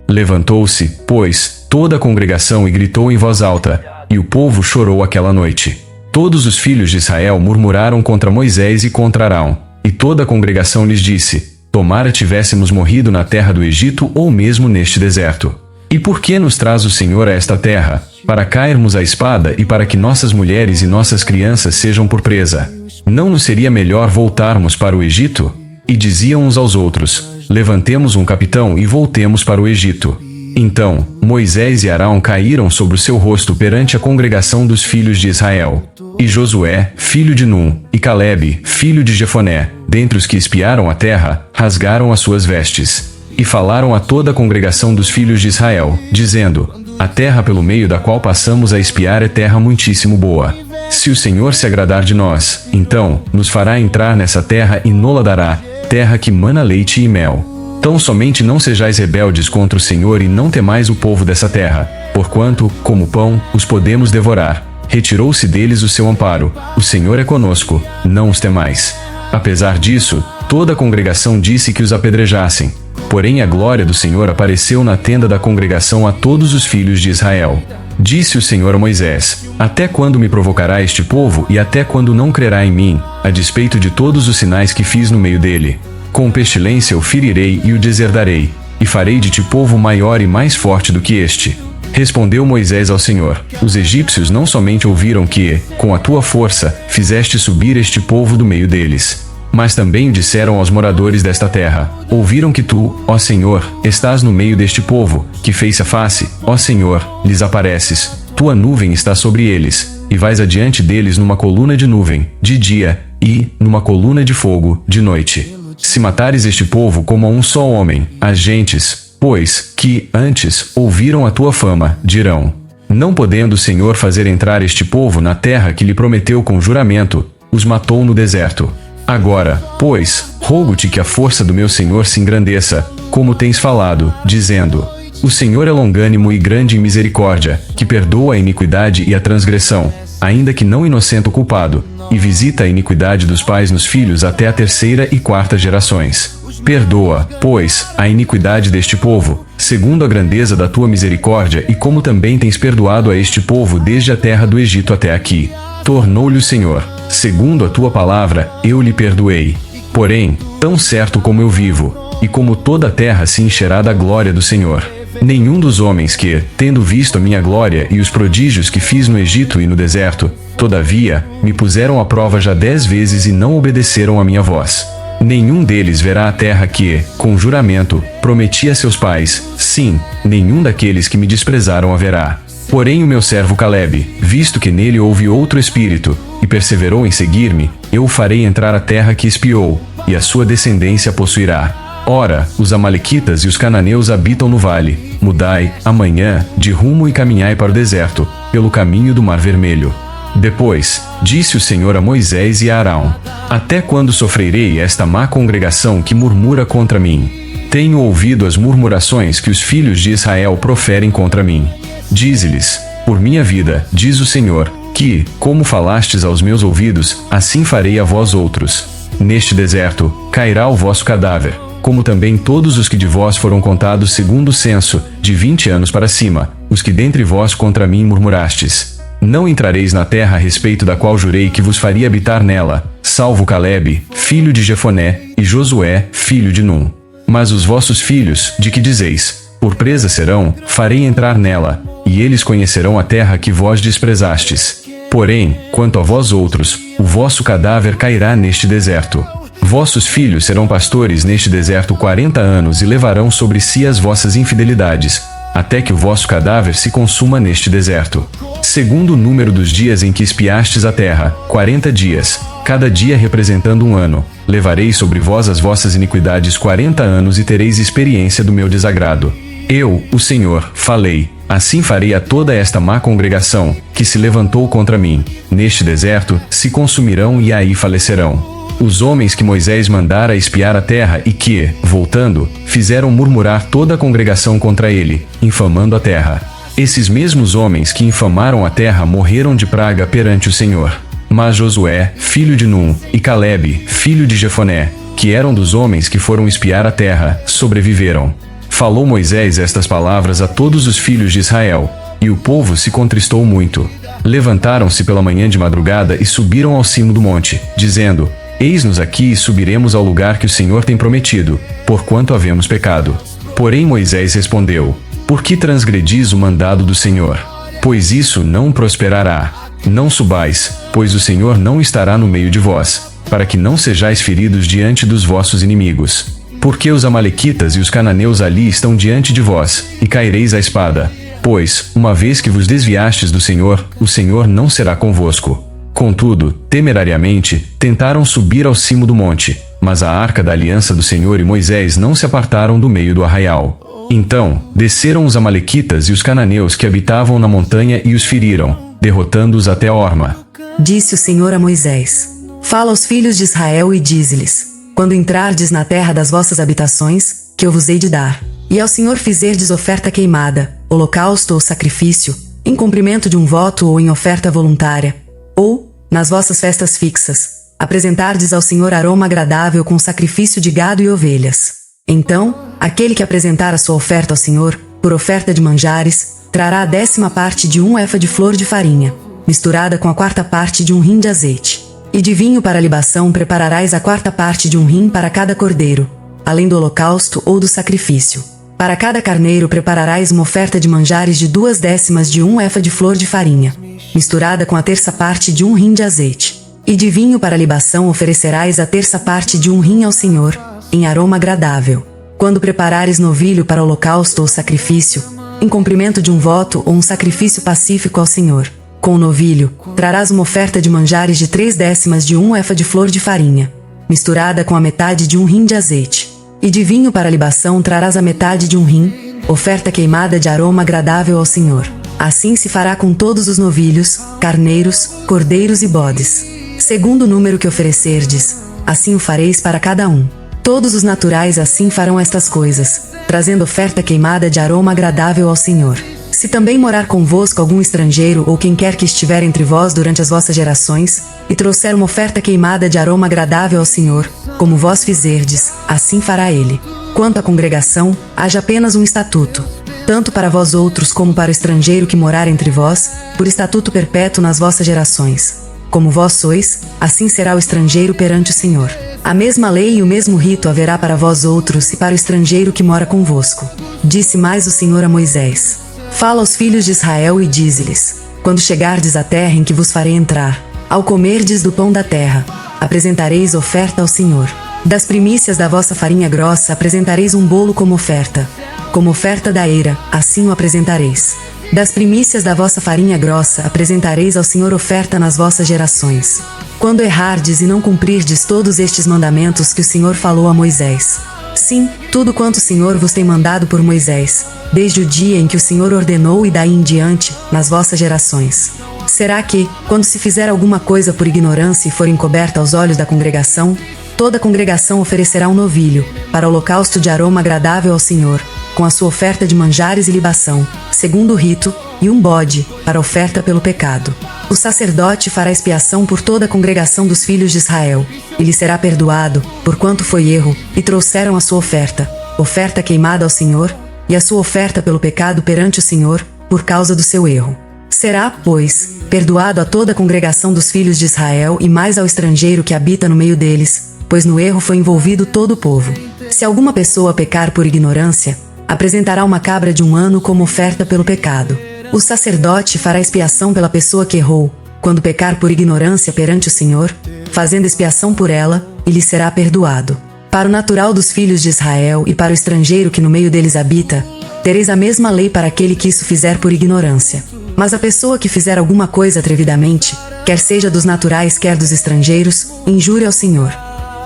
Levantou-se, pois, toda a congregação e gritou em voz alta, e o povo chorou aquela noite. Todos os filhos de Israel murmuraram contra Moisés e contra Arão, e toda a congregação lhes disse: tomara tivéssemos morrido na terra do Egito ou mesmo neste deserto. E por que nos traz o Senhor a esta terra, para cairmos à espada e para que nossas mulheres e nossas crianças sejam por presa? Não nos seria melhor voltarmos para o Egito? E diziam uns aos outros: levantemos um capitão e voltemos para o Egito. Então, Moisés e Arão caíram sobre o seu rosto perante a congregação dos filhos de Israel. E Josué, filho de Num, e Calebe, filho de Jefoné, dentre os que espiaram a terra, rasgaram as suas vestes. E falaram a toda a congregação dos filhos de Israel, dizendo: a terra pelo meio da qual passamos a espiar é terra muitíssimo boa. Se o Senhor se agradar de nós, então, nos fará entrar nessa terra e nola dará, terra que mana leite e mel. Tão somente não sejais rebeldes contra o Senhor e não temais o povo dessa terra, porquanto, como pão, os podemos devorar. Retirou-se deles o seu amparo. O Senhor é conosco, não os temais. Apesar disso, toda a congregação disse que os apedrejassem. Porém a glória do Senhor apareceu na tenda da congregação a todos os filhos de Israel. Disse o Senhor a Moisés: até quando me provocará este povo e até quando não crerá em mim, a despeito de todos os sinais que fiz no meio dele? Com pestilência o ferirei e o deserdarei, e farei de ti povo maior e mais forte do que este. Respondeu Moisés ao Senhor: os egípcios não somente ouviram que, com a tua força, fizeste subir este povo do meio deles, mas também disseram aos moradores desta terra: ouviram que tu, ó Senhor, estás no meio deste povo, que face a face, ó Senhor, lhes apareces. Tua nuvem está sobre eles, e vais adiante deles numa coluna de nuvem, de dia, e, numa coluna de fogo, de noite. Se matares este povo como a um só homem, as gentes, pois, que, antes, ouviram a tua fama, dirão: não podendo o Senhor fazer entrar este povo na terra que lhe prometeu com juramento, os matou no deserto. Agora, pois, rogo-te que a força do meu Senhor se engrandeça, como tens falado, dizendo: o Senhor é longânimo e grande em misericórdia, que perdoa a iniquidade e a transgressão, ainda que não inocente o culpado, e visita a iniquidade dos pais nos filhos até a terceira e quarta gerações. Perdoa, pois, a iniquidade deste povo, segundo a grandeza da tua misericórdia, e como também tens perdoado a este povo desde a terra do Egito até aqui. Tornou-lhe o Senhor: segundo a tua palavra, eu lhe perdoei. Porém, tão certo como eu vivo, e como toda a terra se encherá da glória do Senhor, nenhum dos homens que, tendo visto a minha glória e os prodígios que fiz no Egito e no deserto, todavia, me puseram à prova já 10 vezes e não obedeceram à minha voz, nenhum deles verá a terra que, com juramento, prometi a seus pais, sim, nenhum daqueles que me desprezaram a verá. Porém o meu servo Calebe, visto que nele houve outro espírito, e perseverou em seguir-me, eu o farei entrar a terra que espiou, e a sua descendência possuirá. Ora, os amalequitas e os cananeus habitam no vale. Mudai, amanhã, de rumo e caminhai para o deserto, pelo caminho do Mar Vermelho. Depois, disse o Senhor a Moisés e a Arão: até quando sofrerei esta má congregação que murmura contra mim? Tenho ouvido as murmurações que os filhos de Israel proferem contra mim. Dize-lhes: por minha vida, diz o Senhor, que, como falastes aos meus ouvidos, assim farei a vós outros. Neste deserto, cairá o vosso cadáver, como também todos os que de vós foram contados segundo o censo, de 20 anos para cima, os que dentre vós contra mim murmurastes. Não entrareis na terra a respeito da qual jurei que vos faria habitar nela, salvo Calebe, filho de Jefoné, e Josué, filho de Num. Mas os vossos filhos, de que dizeis: por presa serão, farei entrar nela, e eles conhecerão a terra que vós desprezastes. Porém, quanto a vós outros, o vosso cadáver cairá neste deserto. Vossos filhos serão pastores neste deserto 40 anos e levarão sobre si as vossas infidelidades, até que o vosso cadáver se consuma neste deserto. Segundo o número dos dias em que espiastes a terra, 40 dias, cada dia representando um ano, levareis sobre vós as vossas iniquidades 40 anos e tereis experiência do meu desagrado. Eu, o Senhor, falei, assim farei a toda esta má congregação, que se levantou contra mim. Neste deserto, se consumirão e aí falecerão. Os homens que Moisés mandara espiar a terra e que, voltando, fizeram murmurar toda a congregação contra ele, infamando a terra. Esses mesmos homens que infamaram a terra morreram de praga perante o Senhor. Mas Josué, filho de Num, e Calebe, filho de Jefoné, que eram dos homens que foram espiar a terra, sobreviveram. Falou Moisés estas palavras a todos os filhos de Israel, e o povo se contristou muito. Levantaram-se pela manhã de madrugada e subiram ao cimo do monte, dizendo: Eis-nos aqui e subiremos ao lugar que o Senhor tem prometido, porquanto havemos pecado. Porém Moisés respondeu: Por que transgredis o mandado do Senhor? Pois isso não prosperará. Não subais, pois o Senhor não estará no meio de vós, para que não sejais feridos diante dos vossos inimigos. Porque os amalequitas e os cananeus ali estão diante de vós, e caireis à espada. Pois, uma vez que vos desviastes do Senhor, o Senhor não será convosco. Contudo, temerariamente, tentaram subir ao cimo do monte, mas a arca da aliança do Senhor e Moisés não se apartaram do meio do arraial. Então, desceram os amalequitas e os cananeus que habitavam na montanha e os feriram, derrotando-os até Horma. Disse o Senhor a Moisés: Fala aos filhos de Israel e dize-lhes: Quando entrardes na terra das vossas habitações, que eu vos hei de dar, e ao Senhor fizerdes oferta queimada, holocausto ou sacrifício, em cumprimento de um voto ou em oferta voluntária, ou, nas vossas festas fixas, apresentardes ao Senhor aroma agradável com sacrifício de gado e ovelhas. Então, aquele que apresentar a sua oferta ao Senhor, por oferta de manjares, trará a 10ª parte de um efa de flor de farinha, misturada com a 4ª parte de um rim de azeite. E de vinho para a libação prepararás a 4ª parte de um rim para cada cordeiro, além do holocausto ou do sacrifício. Para cada carneiro prepararás uma oferta de manjares de 2/10 de um efa de flor de farinha, misturada com a 1/3 parte de um rim de azeite. E de vinho para a libação oferecerás a 1/3 parte de um rim ao Senhor, em aroma agradável. Quando preparares novilho para holocausto ou sacrifício, em cumprimento de um voto ou um sacrifício pacífico ao Senhor, com o novilho, trarás uma oferta de manjares de 3/10 de um efa de flor de farinha, misturada com a metade de um rim de azeite. E de vinho para a libação trarás a metade de um rim, oferta queimada de aroma agradável ao Senhor. Assim se fará com todos os novilhos, carneiros, cordeiros e bodes. Segundo o número que oferecerdes, assim o fareis para cada um. Todos os naturais assim farão estas coisas, trazendo oferta queimada de aroma agradável ao Senhor. Se também morar convosco algum estrangeiro ou quem quer que estiver entre vós durante as vossas gerações, e trouxer uma oferta queimada de aroma agradável ao Senhor, como vós fizerdes, assim fará ele. Quanto à congregação, haja apenas um estatuto, tanto para vós outros como para o estrangeiro que morar entre vós, por estatuto perpétuo nas vossas gerações. Como vós sois, assim será o estrangeiro perante o Senhor. A mesma lei e o mesmo rito haverá para vós outros e para o estrangeiro que mora convosco. Disse mais o Senhor a Moisés: Fala aos filhos de Israel e dize-lhes: Quando chegardes à terra em que vos farei entrar, ao comerdes do pão da terra, apresentareis oferta ao Senhor. Das primícias da vossa farinha grossa apresentareis um bolo como oferta da eira, assim o apresentareis. Das primícias da vossa farinha grossa apresentareis ao Senhor oferta nas vossas gerações. Quando errardes e não cumprirdes todos estes mandamentos que o Senhor falou a Moisés, sim, tudo quanto o Senhor vos tem mandado por Moisés, desde o dia em que o Senhor ordenou e daí em diante, nas vossas gerações. Será que, quando se fizer alguma coisa por ignorância e for encoberta aos olhos da congregação, toda a congregação oferecerá um novilho, para holocausto de aroma agradável ao Senhor, com a sua oferta de manjares e libação, segundo o rito, e um bode, para oferta pelo pecado. O sacerdote fará expiação por toda a congregação dos filhos de Israel, e lhe será perdoado, porquanto foi erro, e trouxeram a sua oferta queimada ao Senhor, e a sua oferta pelo pecado perante o Senhor, por causa do seu erro. Será, pois, perdoado a toda a congregação dos filhos de Israel e mais ao estrangeiro que habita no meio deles, pois no erro foi envolvido todo o povo. Se alguma pessoa pecar por ignorância, apresentará uma cabra de 1 ano como oferta pelo pecado. O sacerdote fará expiação pela pessoa que errou, quando pecar por ignorância perante o Senhor, fazendo expiação por ela, e lhe será perdoado. Para o natural dos filhos de Israel e para o estrangeiro que no meio deles habita, tereis a mesma lei para aquele que isso fizer por ignorância. Mas a pessoa que fizer alguma coisa atrevidamente, quer seja dos naturais quer dos estrangeiros, injure ao Senhor.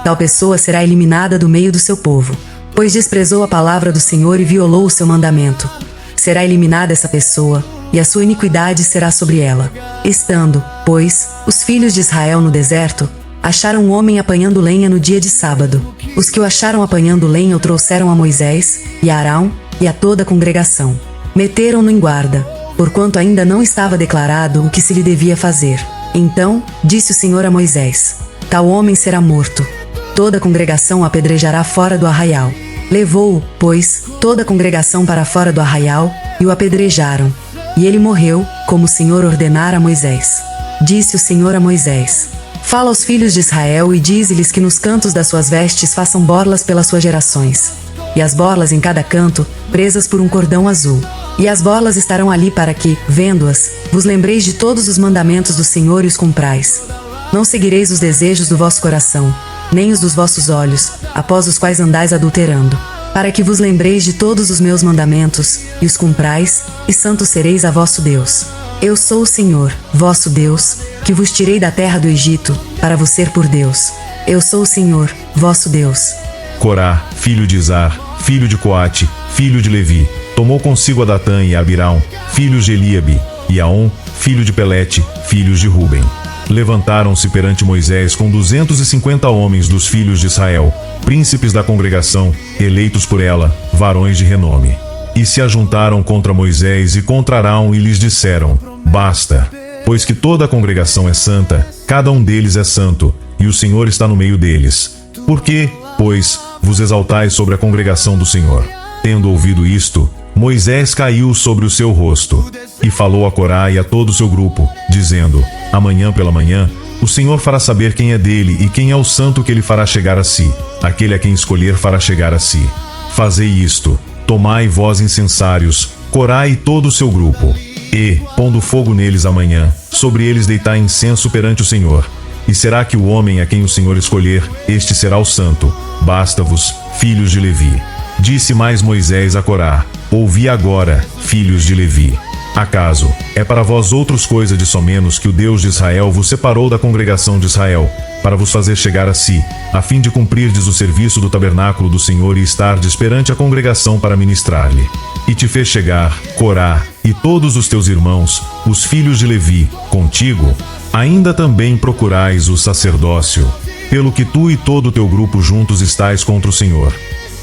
Tal pessoa será eliminada do meio do seu povo, pois desprezou a palavra do Senhor e violou o seu mandamento. Será eliminada essa pessoa, e a sua iniquidade será sobre ela. Estando, pois, os filhos de Israel no deserto, acharam um homem apanhando lenha no dia de sábado. Os que o acharam apanhando lenha o trouxeram a Moisés, e a Arão, e a toda a congregação. Meteram-no em guarda, porquanto ainda não estava declarado o que se lhe devia fazer. Então, disse o Senhor a Moisés: Tal homem será morto. Toda a congregação o apedrejará fora do arraial. Levou-o, pois, toda a congregação para fora do arraial, e o apedrejaram. E ele morreu, como o Senhor ordenara a Moisés. Disse o Senhor a Moisés: Fala aos filhos de Israel e dize-lhes que nos cantos das suas vestes façam borlas pelas suas gerações. E as borlas em cada canto, presas por um cordão azul. E as borlas estarão ali para que, vendo-as, vos lembreis de todos os mandamentos do Senhor e os cumprais. Não seguireis os desejos do vosso coração, nem os dos vossos olhos, após os quais andais adulterando, para que vos lembreis de todos os meus mandamentos, e os cumprais, e santos sereis a vosso Deus. Eu sou o Senhor, vosso Deus, que vos tirei da terra do Egito, para vos ser por Deus. Eu sou o Senhor, vosso Deus. Corá, filho de Izar, filho de Coate, filho de Levi, tomou consigo a Datã e a Abirão, filhos de Eliabe, e Aon, filho de Pelete, filhos de Ruben. Levantaram-se perante Moisés com 250 homens dos filhos de Israel, príncipes da congregação, eleitos por ela, varões de renome. E se ajuntaram contra Moisés e contra Arão e lhes disseram: Basta, pois que toda a congregação é santa, cada um deles é santo, e o Senhor está no meio deles. Por que, pois, vos exaltais sobre a congregação do Senhor? Tendo ouvido isto, Moisés caiu sobre o seu rosto, e falou a Corá e a todo o seu grupo, dizendo: Amanhã pela manhã, o Senhor fará saber quem é dele e quem é o santo que ele fará chegar a si. Aquele a quem escolher fará chegar a si. Fazei isto: tomai vós incensários, Corá e todo o seu grupo, e, pondo fogo neles amanhã, sobre eles deitai incenso perante o Senhor. E será que o homem a quem o Senhor escolher, este será o santo. Basta-vos, filhos de Levi. Disse mais Moisés a Corá: Ouvi agora, filhos de Levi. Acaso é para vós outros coisa de somenos que o Deus de Israel vos separou da congregação de Israel, para vos fazer chegar a si, a fim de cumprirdes o serviço do tabernáculo do Senhor e estardes perante a congregação para ministrar-lhe? E te fez chegar, Corá, e todos os teus irmãos, os filhos de Levi, contigo? Ainda também procurais o sacerdócio, pelo que tu e todo o teu grupo juntos estais contra o Senhor.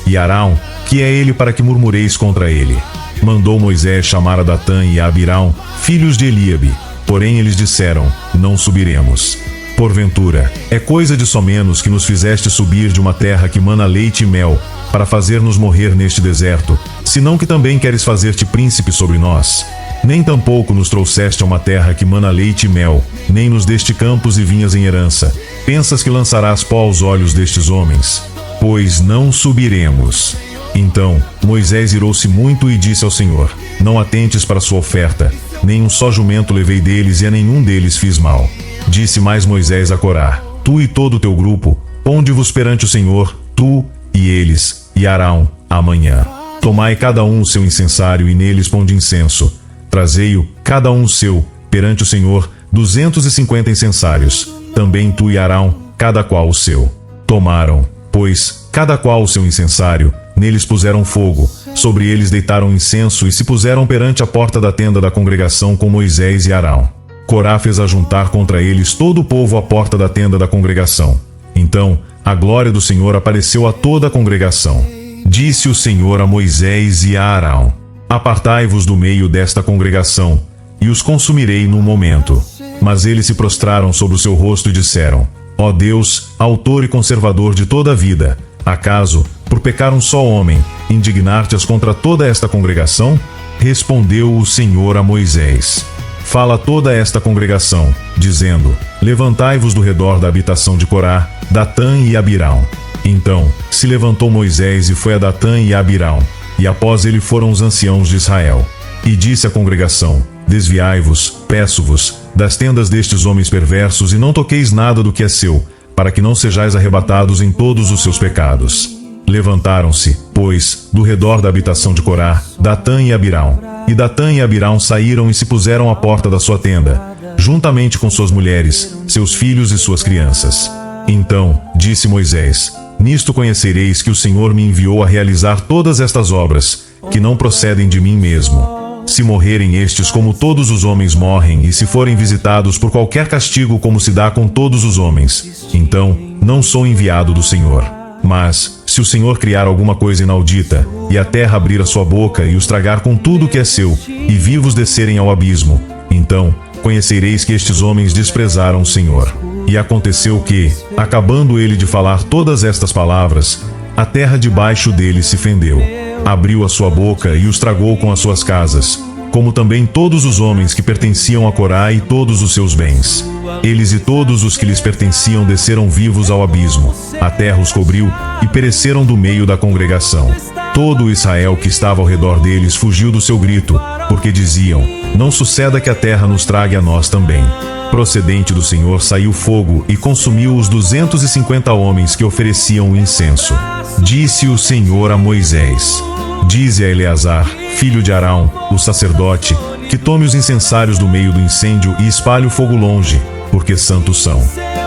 E Arão, que é ele para que murmureis contra ele? Mandou Moisés chamar a Datã e a Abirão, filhos de Eliabe. Porém eles disseram: Não subiremos. Porventura, é coisa de somenos que nos fizeste subir de uma terra que mana leite e mel, para fazer-nos morrer neste deserto, senão que também queres fazer-te príncipe sobre nós? Nem tampouco nos trouxeste a uma terra que mana leite e mel, nem nos deste campos e vinhas em herança. Pensas que lançarás pó aos olhos destes homens? Pois não subiremos. Então Moisés irou-se muito e disse ao Senhor: Não atentes para sua oferta, nem um só jumento levei deles e a nenhum deles fiz mal. Disse mais Moisés a Corá: Tu e todo o teu grupo, ponde-vos perante o Senhor, tu e eles, e Arão, amanhã. Tomai cada um o seu incensário e neles ponde incenso. Trazei-o, cada um o seu, perante o Senhor, 250 incensários. Também tu e Arão, cada qual o seu. Tomaram, pois, cada qual o seu incensário, neles puseram fogo, sobre eles deitaram incenso e se puseram perante a porta da tenda da congregação com Moisés e Arão. Corá fez ajuntar contra eles todo o povo à porta da tenda da congregação. Então, a glória do Senhor apareceu a toda a congregação. Disse o Senhor a Moisés e a Arão: Apartai-vos do meio desta congregação, e os consumirei num momento. Mas eles se prostraram sobre o seu rosto e disseram: Ó Deus, autor e conservador de toda a vida, acaso, por pecar um só homem, indignar-te-as contra toda esta congregação? Respondeu o Senhor a Moisés: Fala a toda esta congregação, dizendo: Levantai-vos do redor da habitação de Corá, Datã e Abirão. Então se levantou Moisés e foi a Datã e a Abirão, e após ele foram os anciãos de Israel. E disse à congregação: Desviai-vos, peço-vos, das tendas destes homens perversos, e não toqueis nada do que é seu, para que não sejais arrebatados em todos os seus pecados. Levantaram-se, pois, do redor da habitação de Corá, Datã e Abirão. E Datã e Abirão saíram e se puseram à porta da sua tenda, juntamente com suas mulheres, seus filhos e suas crianças. Então disse Moisés: Nisto conhecereis que o Senhor me enviou a realizar todas estas obras, que não procedem de mim mesmo. Se morrerem estes como todos os homens morrem, e se forem visitados por qualquer castigo como se dá com todos os homens, então não sou enviado do Senhor. Mas, se o Senhor criar alguma coisa inaudita, e a terra abrir a sua boca e os tragar com tudo que é seu, e vivos descerem ao abismo, então conhecereis que estes homens desprezaram o Senhor. E aconteceu que, acabando ele de falar todas estas palavras, a terra debaixo deles se fendeu. Abriu a sua boca e os tragou com as suas casas, como também todos os homens que pertenciam a Corá e todos os seus bens. Eles e todos os que lhes pertenciam desceram vivos ao abismo. A terra os cobriu e pereceram do meio da congregação. Todo o Israel que estava ao redor deles fugiu do seu grito, porque diziam: não suceda que a terra nos trague a nós também. Procedente do Senhor saiu fogo e consumiu os 250 homens que ofereciam o incenso. Disse o Senhor a Moisés: dize a Eleazar, filho de Arão, o sacerdote, que tome os incensários do meio do incêndio e espalhe o fogo longe, porque santos são.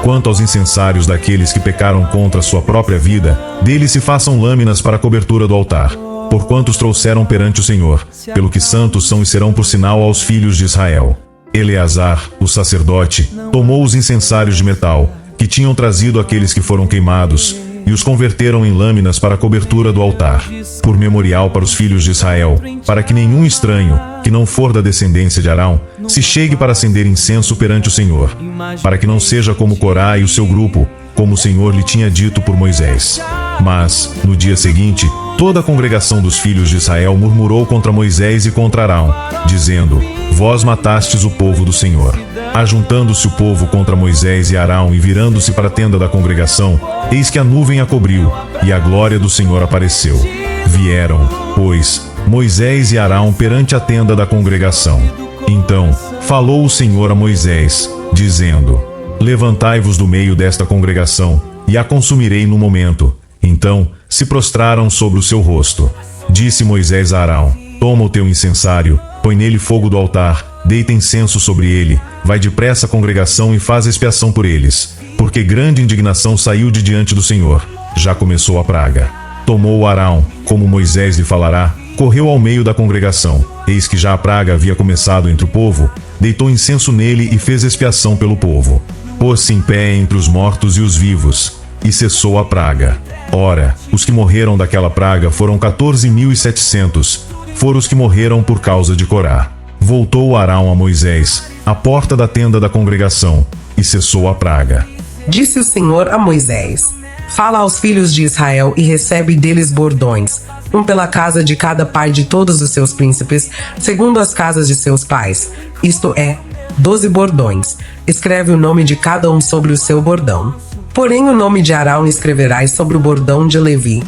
Quanto aos incensários daqueles que pecaram contra a sua própria vida, deles se façam lâminas para a cobertura do altar, porquanto os trouxeram perante o Senhor, pelo que santos são e serão por sinal aos filhos de Israel. Eleazar, o sacerdote, tomou os incensários de metal, que tinham trazido aqueles que foram queimados, e os converteram em lâminas para a cobertura do altar, por memorial para os filhos de Israel, para que nenhum estranho, que não for da descendência de Arão, se chegue para acender incenso perante o Senhor, para que não seja como Corá e o seu grupo, como o Senhor lhe tinha dito por Moisés. Mas, no dia seguinte, toda a congregação dos filhos de Israel murmurou contra Moisés e contra Arão, dizendo: vós matastes o povo do Senhor. Ajuntando-se o povo contra Moisés e Arão e virando-se para a tenda da congregação, eis que a nuvem a cobriu, e a glória do Senhor apareceu. Vieram, pois, Moisés e Arão perante a tenda da congregação. Então, falou o Senhor a Moisés, dizendo: levantai-vos do meio desta congregação, e a consumirei no momento. Então, se prostraram sobre o seu rosto. Disse Moisés a Arão: toma o teu incensário, põe nele fogo do altar, deita incenso sobre ele, vai depressa à congregação e faz expiação por eles, porque grande indignação saiu de diante do Senhor. Já começou a praga. Tomou Arão, como Moisés lhe falará, correu ao meio da congregação. Eis que já a praga havia começado entre o povo, deitou incenso nele e fez expiação pelo povo. Pôs-se em pé entre os mortos e os vivos, e cessou a praga. Ora, os que morreram daquela praga foram 14.700, foram os que morreram por causa de Corá. Voltou Arão a Moisés, à porta da tenda da congregação, e cessou a praga. Disse o Senhor a Moisés: fala aos filhos de Israel e recebe deles bordões, um pela casa de cada pai de todos os seus príncipes, segundo as casas de seus pais, isto é, 12 bordões. Escreve o nome de cada um sobre o seu bordão. Porém o nome de Arão escreverás sobre o bordão de Levi,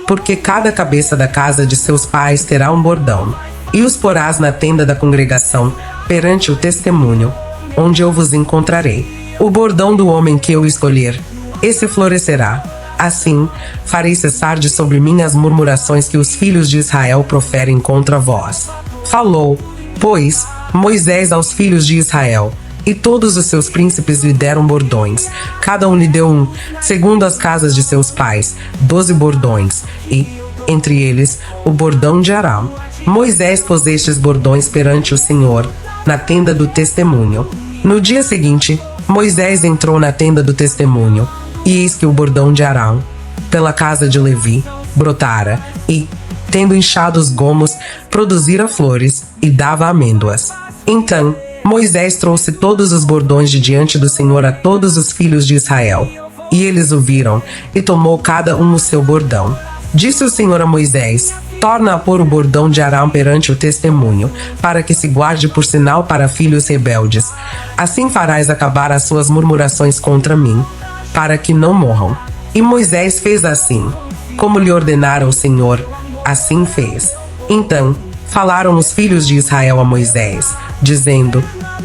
porque cada cabeça da casa de seus pais terá um bordão. E os porás na tenda da congregação, perante o testemunho, onde eu vos encontrarei. O bordão do homem que eu escolher, esse florescerá. Assim, farei cessar de sobre mim as murmurações que os filhos de Israel proferem contra vós. Falou, pois, Moisés aos filhos de Israel, e todos os seus príncipes lhe deram bordões. Cada um lhe deu um, segundo as casas de seus pais, 12 bordões, e, entre eles, o bordão de Arão. Moisés pôs estes bordões perante o Senhor, na tenda do testemunho. No dia seguinte, Moisés entrou na tenda do testemunho, e eis que o bordão de Arão, pela casa de Levi, brotara, e, tendo inchado os gomos, produzira flores, e dava amêndoas. Então, Moisés trouxe todos os bordões de diante do Senhor a todos os filhos de Israel. E eles o viram, e tomou cada um o seu bordão. Disse o Senhor a Moisés: torna a pôr o bordão de Arão perante o testemunho, para que se guarde por sinal para filhos rebeldes. Assim farás acabar as suas murmurações contra mim, para que não morram. E Moisés fez assim, como lhe ordenara o Senhor, assim fez. Então, falaram os filhos de Israel a Moisés, dizendo: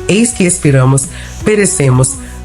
eis que expiramos,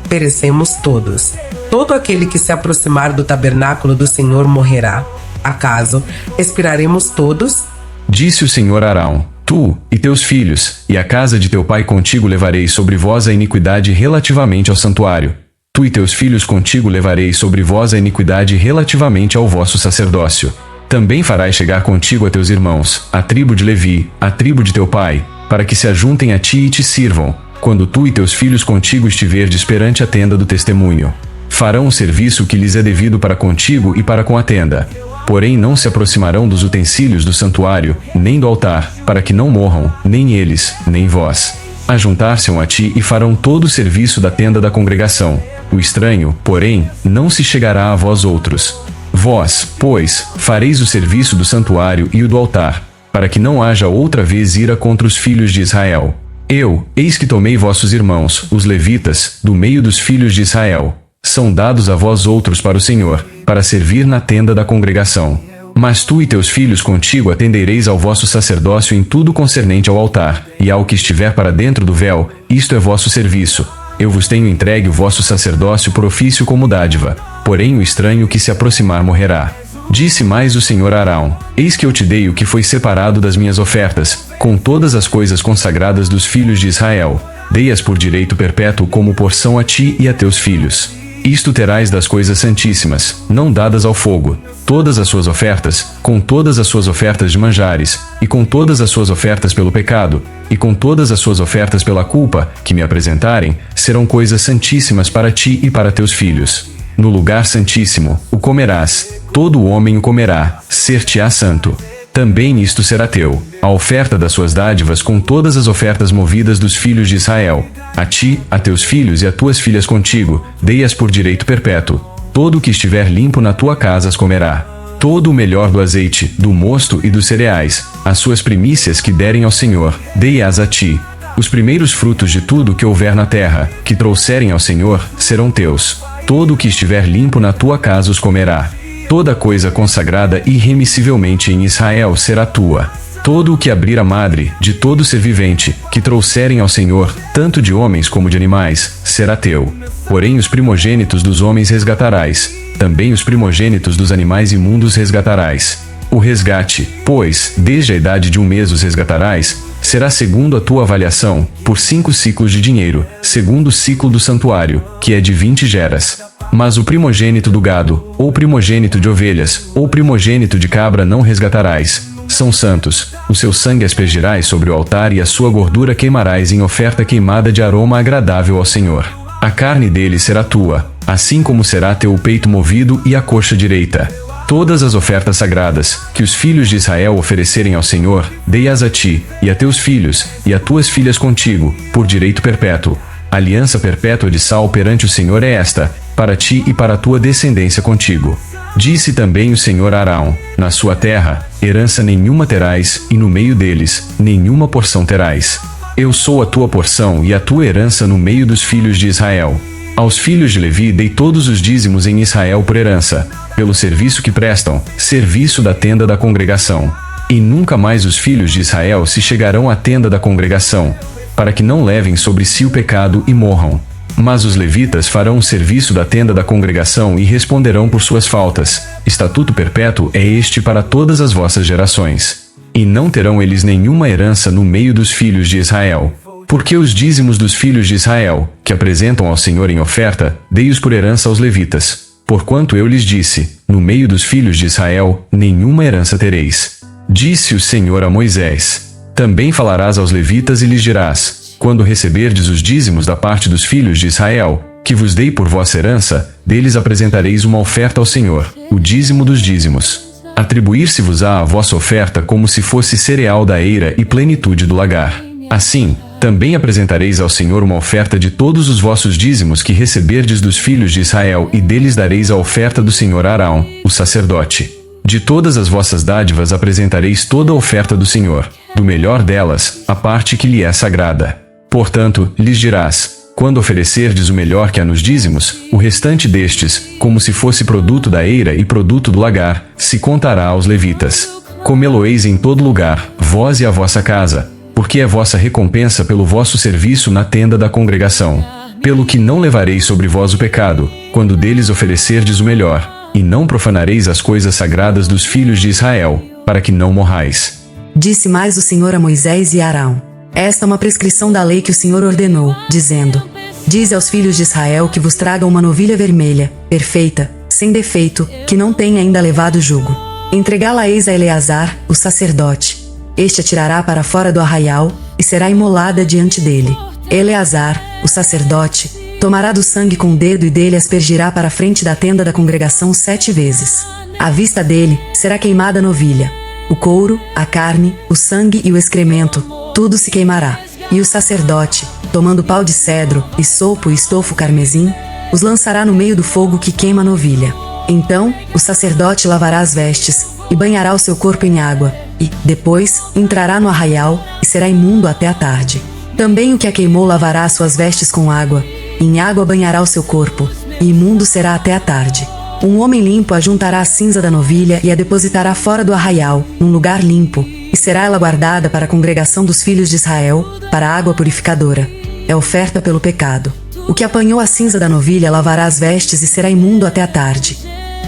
perecemos todos. Todo aquele que se aproximar do tabernáculo do Senhor morrerá. Acaso expiraremos todos? Disse o Senhor a Arão: tu e teus filhos, e a casa de teu pai contigo levarei sobre vós a iniquidade relativamente ao santuário. Tu e teus filhos contigo levarei sobre vós a iniquidade relativamente ao vosso sacerdócio. Também farás chegar contigo a teus irmãos, a tribo de Levi, a tribo de teu pai, para que se ajuntem a ti e te sirvam, quando tu e teus filhos contigo estiverdes perante a tenda do testemunho. Farão o serviço que lhes é devido para contigo e para com a tenda. Porém não se aproximarão dos utensílios do santuário, nem do altar, para que não morram, nem eles, nem vós. Ajuntar-se-ão a ti e farão todo o serviço da tenda da congregação. O estranho, porém, não se chegará a vós outros. Vós, pois, fareis o serviço do santuário e o do altar, para que não haja outra vez ira contra os filhos de Israel. Eu, eis que tomei vossos irmãos, os levitas, do meio dos filhos de Israel. São dados a vós outros para o Senhor, para servir na tenda da congregação. Mas tu e teus filhos contigo atendereis ao vosso sacerdócio em tudo concernente ao altar, e ao que estiver para dentro do véu, isto é vosso serviço. Eu vos tenho entregue o vosso sacerdócio por ofício como dádiva, porém o estranho que se aproximar morrerá. Disse mais o Senhor a Arão: Eis que eu te dei o que foi separado das minhas ofertas, com todas as coisas consagradas dos filhos de Israel. Dei-as por direito perpétuo como porção a ti e a teus filhos. Isto terás das coisas santíssimas, não dadas ao fogo. Todas as suas ofertas, com todas as suas ofertas de manjares, e com todas as suas ofertas pelo pecado, e com todas as suas ofertas pela culpa, que me apresentarem, serão coisas santíssimas para ti e para teus filhos. No lugar santíssimo, o comerás, todo o homem o comerá, ser-te-á santo. Também nisto será teu, a oferta das suas dádivas com todas as ofertas movidas dos filhos de Israel. A ti, a teus filhos e a tuas filhas contigo, dei-as por direito perpétuo. Todo o que estiver limpo na tua casa as comerá. Todo o melhor do azeite, do mosto e dos cereais, as suas primícias que derem ao Senhor, dei-as a ti. Os primeiros frutos de tudo que houver na terra, que trouxerem ao Senhor, serão teus. Todo o que estiver limpo na tua casa os comerá. Toda coisa consagrada irremissivelmente em Israel será tua. Todo o que abrir a madre, de todo ser vivente, que trouxerem ao Senhor, tanto de homens como de animais, será teu. Porém os primogênitos dos homens resgatarás, também os primogênitos dos animais imundos resgatarás. O resgate, pois, desde a idade de 1 mês os resgatarás, será segundo a tua avaliação, por 5 ciclos de dinheiro, segundo o ciclo do santuário, que é de 20 geras. Mas o primogênito do gado, ou primogênito de ovelhas, ou primogênito de cabra não resgatarás. São santos, o seu sangue aspergirás sobre o altar e a sua gordura queimarás em oferta queimada de aroma agradável ao Senhor. A carne dele será tua, assim como será teu o peito movido e a coxa direita. Todas as ofertas sagradas, que os filhos de Israel oferecerem ao Senhor, dei-as a ti, e a teus filhos, e a tuas filhas contigo, por direito perpétuo. A aliança perpétua de sal perante o Senhor é esta, para ti e para a tua descendência contigo. Disse também o Senhor a Arão: Na sua terra, herança nenhuma terás, e no meio deles, nenhuma porção terás. Eu sou a tua porção e a tua herança no meio dos filhos de Israel. Aos filhos de Levi dei todos os dízimos em Israel por herança, pelo serviço que prestam, serviço da tenda da congregação. E nunca mais os filhos de Israel se chegarão à tenda da congregação, para que não levem sobre si o pecado e morram. Mas os levitas farão o serviço da tenda da congregação e responderão por suas faltas. Estatuto perpétuo é este para todas as vossas gerações. E não terão eles nenhuma herança no meio dos filhos de Israel. Porque os dízimos dos filhos de Israel, que apresentam ao Senhor em oferta, dei-os por herança aos levitas. Porquanto eu lhes disse: No meio dos filhos de Israel, nenhuma herança tereis. Disse o Senhor a Moisés: Também falarás aos levitas e lhes dirás: Quando receberdes os dízimos da parte dos filhos de Israel, que vos dei por vossa herança, deles apresentareis uma oferta ao Senhor, o dízimo dos dízimos. Atribuir-se-vos-á a vossa oferta como se fosse cereal da eira e plenitude do lagar. Assim, também apresentareis ao Senhor uma oferta de todos os vossos dízimos que receberdes dos filhos de Israel, e deles dareis a oferta do Senhor a Arão, o sacerdote. De todas as vossas dádivas apresentareis toda a oferta do Senhor, do melhor delas, a parte que lhe é sagrada. Portanto, lhes dirás: Quando oferecerdes o melhor que há nos dízimos, o restante destes, como se fosse produto da eira e produto do lagar, se contará aos levitas. Comê-lo-eis em todo lugar, vós e a vossa casa, porque é vossa recompensa pelo vosso serviço na tenda da congregação. Pelo que não levareis sobre vós o pecado, quando deles oferecerdes o melhor, e não profanareis as coisas sagradas dos filhos de Israel, para que não morrais. Disse mais o Senhor a Moisés e a Arão: Esta é uma prescrição da lei que o Senhor ordenou, dizendo: Dize aos filhos de Israel que vos tragam uma novilha vermelha, perfeita, sem defeito, que não tenha ainda levado jugo. Entregá-la-eis a Eleazar, o sacerdote. Este a tirará para fora do arraial, e será imolada diante dele. Eleazar, o sacerdote, tomará do sangue com o dedo e dele aspergirá para a frente da tenda da congregação 7 vezes. À vista dele, será queimada a novilha. O couro, a carne, o sangue e o excremento, tudo se queimará. E o sacerdote, tomando pau de cedro, isopo e estofo carmesim, os lançará no meio do fogo que queima a novilha. Então, o sacerdote lavará as vestes, e banhará o seu corpo em água, e, depois, entrará no arraial, e será imundo até a tarde. Também o que a queimou lavará as suas vestes com água, e em água banhará o seu corpo, e imundo será até a tarde. Um homem limpo ajuntará a cinza da novilha e a depositará fora do arraial, num lugar limpo, e será ela guardada para a congregação dos filhos de Israel, para a água purificadora. É oferta pelo pecado. O que apanhou a cinza da novilha lavará as vestes e será imundo até a tarde.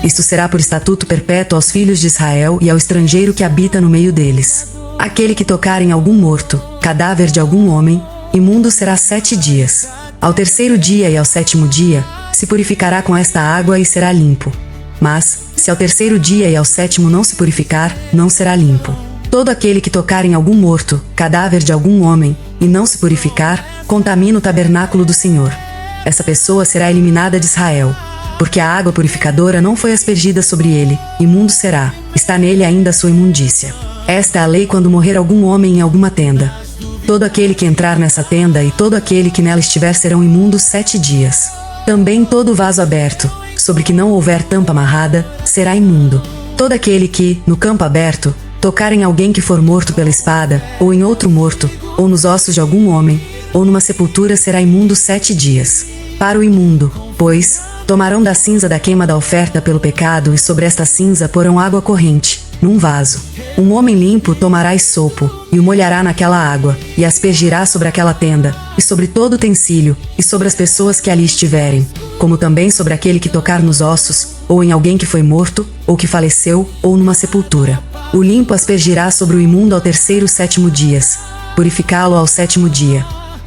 Isto será por estatuto perpétuo aos filhos de Israel e ao estrangeiro que habita no meio deles. Aquele que tocar em algum morto, cadáver de algum homem, imundo será 7 dias. Ao terceiro dia e ao sétimo dia, se purificará com esta água e será limpo. Mas, se ao terceiro dia e ao sétimo não se purificar, não será limpo. Todo aquele que tocar em algum morto, cadáver de algum homem, e não se purificar, contamina o tabernáculo do Senhor. Essa pessoa será eliminada de Israel, porque a água purificadora não foi aspergida sobre ele, imundo será, está nele ainda a sua imundícia. Esta é a lei quando morrer algum homem em alguma tenda. Todo aquele que entrar nessa tenda e todo aquele que nela estiver serão imundos 7 dias. Também todo vaso aberto, sobre que não houver tampa amarrada, será imundo. Todo aquele que, no campo aberto, tocar em alguém que for morto pela espada, ou em outro morto, ou nos ossos de algum homem, ou numa sepultura será imundo 7 dias. Para o imundo, pois, tomarão da cinza da queima da oferta pelo pecado e sobre esta cinza porão água corrente, num vaso. Um homem limpo tomará esopo, e o molhará naquela água, e aspergirá sobre aquela tenda, e sobre todo utensílio, e sobre as pessoas que ali estiverem, como também sobre aquele que tocar nos ossos, ou em alguém que foi morto, ou que faleceu, ou numa sepultura. O limpo aspergirá sobre o imundo ao terceiro e sétimo dias, purificá-lo ao sétimo dia.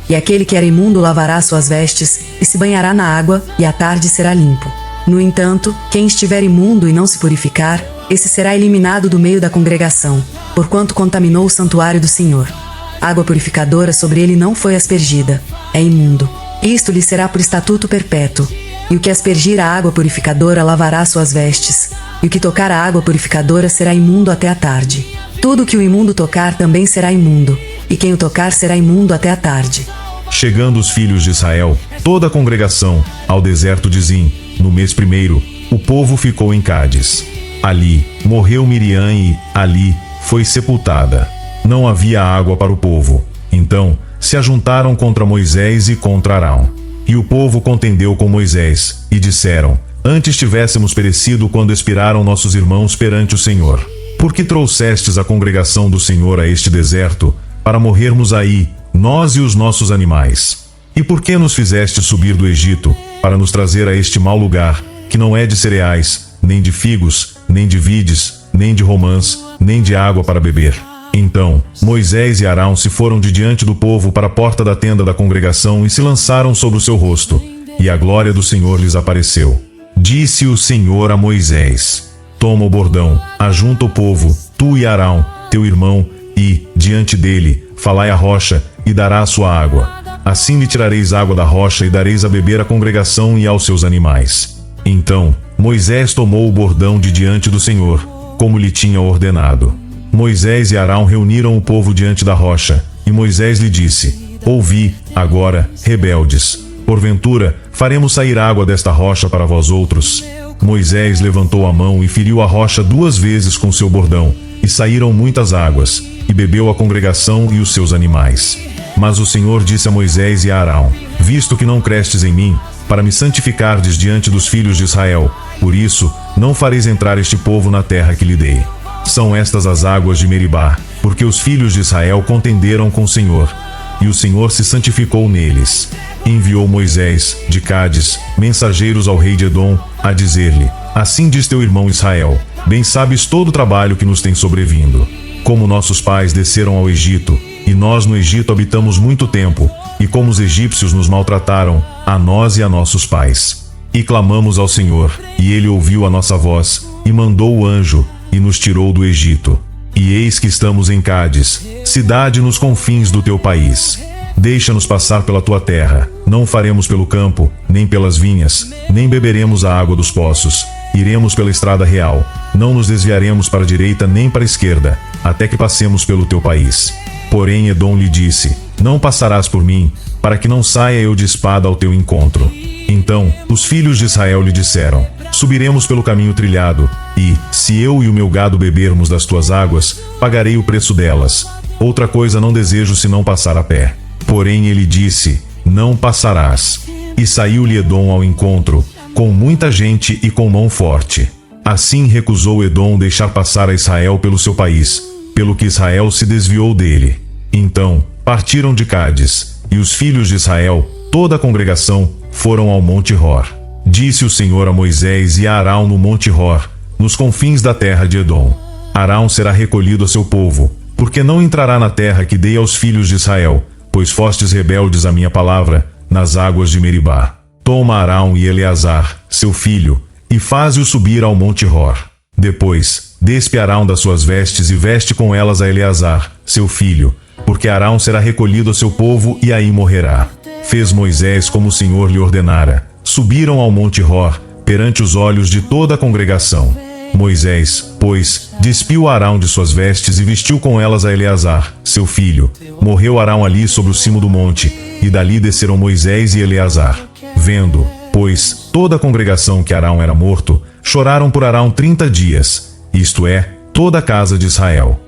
E aquele que era imundo lavará suas vestes, e se banhará na água, e à tarde será limpo. No entanto, quem estiver imundo e não se purificar, esse será eliminado do meio da congregação, porquanto contaminou o santuário do Senhor. Água purificadora sobre ele não foi aspergida, é imundo. Isto lhe será por estatuto perpétuo. E o que aspergir a água purificadora lavará suas vestes, e o que tocar a água purificadora será imundo até a tarde. Tudo que o imundo tocar também será imundo, e quem o tocar será imundo até a tarde. Chegando os filhos de Israel, toda a congregação, ao deserto de Zim, no mês primeiro, o povo ficou em Cádiz. Ali morreu Miriam e, ali, foi sepultada. Não havia água para o povo. Então, se ajuntaram contra Moisés e contra Arão. E o povo contendeu com Moisés, e disseram: Antes tivéssemos perecido quando expiraram nossos irmãos perante o Senhor. Por que trouxestes a congregação do Senhor a este deserto, para morrermos aí, nós e os nossos animais? E por que nos fizeste subir do Egito, para nos trazer a este mau lugar, que não é de cereais, nem de figos, nem de vides, nem de romãs, nem de água para beber? Então, Moisés e Arão se foram de diante do povo para a porta da tenda da congregação e se lançaram sobre o seu rosto, e a glória do Senhor lhes apareceu. Disse o Senhor a Moisés: Toma o bordão, ajunta o povo, tu e Arão, teu irmão, e, diante dele, falai a rocha, e dará a sua água. Assim lhe tirareis água da rocha e dareis a beber à congregação e aos seus animais. Então, Moisés tomou o bordão de diante do Senhor, como lhe tinha ordenado. Moisés e Arão reuniram o povo diante da rocha, e Moisés lhe disse: Ouvi, agora, rebeldes. Porventura, faremos sair água desta rocha para vós outros? Moisés levantou a mão e feriu a rocha 2 vezes com seu bordão, e saíram muitas águas, e bebeu a congregação e os seus animais. Mas o Senhor disse a Moisés e a Arão: Visto que não crestes em mim, para me santificardes diante dos filhos de Israel, por isso, não fareis entrar este povo na terra que lhe dei. São estas as águas de Meribá, porque os filhos de Israel contenderam com o Senhor, e o Senhor se santificou neles. Enviou Moisés, de Cádiz, mensageiros ao rei de Edom, a dizer-lhe: Assim diz teu irmão Israel: Bem sabes todo o trabalho que nos tem sobrevindo. Como nossos pais desceram ao Egito, e nós no Egito habitamos muito tempo, e como os egípcios nos maltrataram, a nós e a nossos pais. E clamamos ao Senhor, e ele ouviu a nossa voz, e mandou o anjo, e nos tirou do Egito. E eis que estamos em Cádiz, cidade nos confins do teu país. Deixa-nos passar pela tua terra. Não faremos pelo campo, nem pelas vinhas, nem beberemos a água dos poços. Iremos pela estrada real. Não nos desviaremos para a direita nem para a esquerda, até que passemos pelo teu país. Porém Edom lhe disse: Não passarás por mim, para que não saia eu de espada ao teu encontro. Então os filhos de Israel lhe disseram: Subiremos pelo caminho trilhado, e, se eu e o meu gado bebermos das tuas águas, pagarei o preço delas. Outra coisa não desejo senão passar a pé. Porém ele disse: não passarás. E saiu-lhe Edom ao encontro, com muita gente e com mão forte. Assim recusou Edom deixar passar a Israel pelo seu país, pelo que Israel se desviou dele. Então partiram de Cádiz, e os filhos de Israel, toda a congregação, foram ao Monte Hor. Disse o Senhor a Moisés e a Arão no Monte Hor, nos confins da terra de Edom: Arão será recolhido a seu povo, porque não entrará na terra que dei aos filhos de Israel, pois fostes rebeldes à minha palavra, nas águas de Meribá. Toma Arão e Eleazar, seu filho, e faze-o subir ao Monte Hor. Depois, despe Arão das suas vestes e veste com elas a Eleazar, seu filho, porque Arão será recolhido a seu povo e aí morrerá. Fez Moisés como o Senhor lhe ordenara. Subiram ao Monte Hor, perante os olhos de toda a congregação. Moisés, pois, despiu Arão de suas vestes e vestiu com elas a Eleazar, seu filho. Morreu Arão ali sobre o cimo do monte, e dali desceram Moisés e Eleazar. Vendo, pois, toda a congregação que Arão era morto, choraram por Arão 30 dias, isto é, toda a casa de Israel.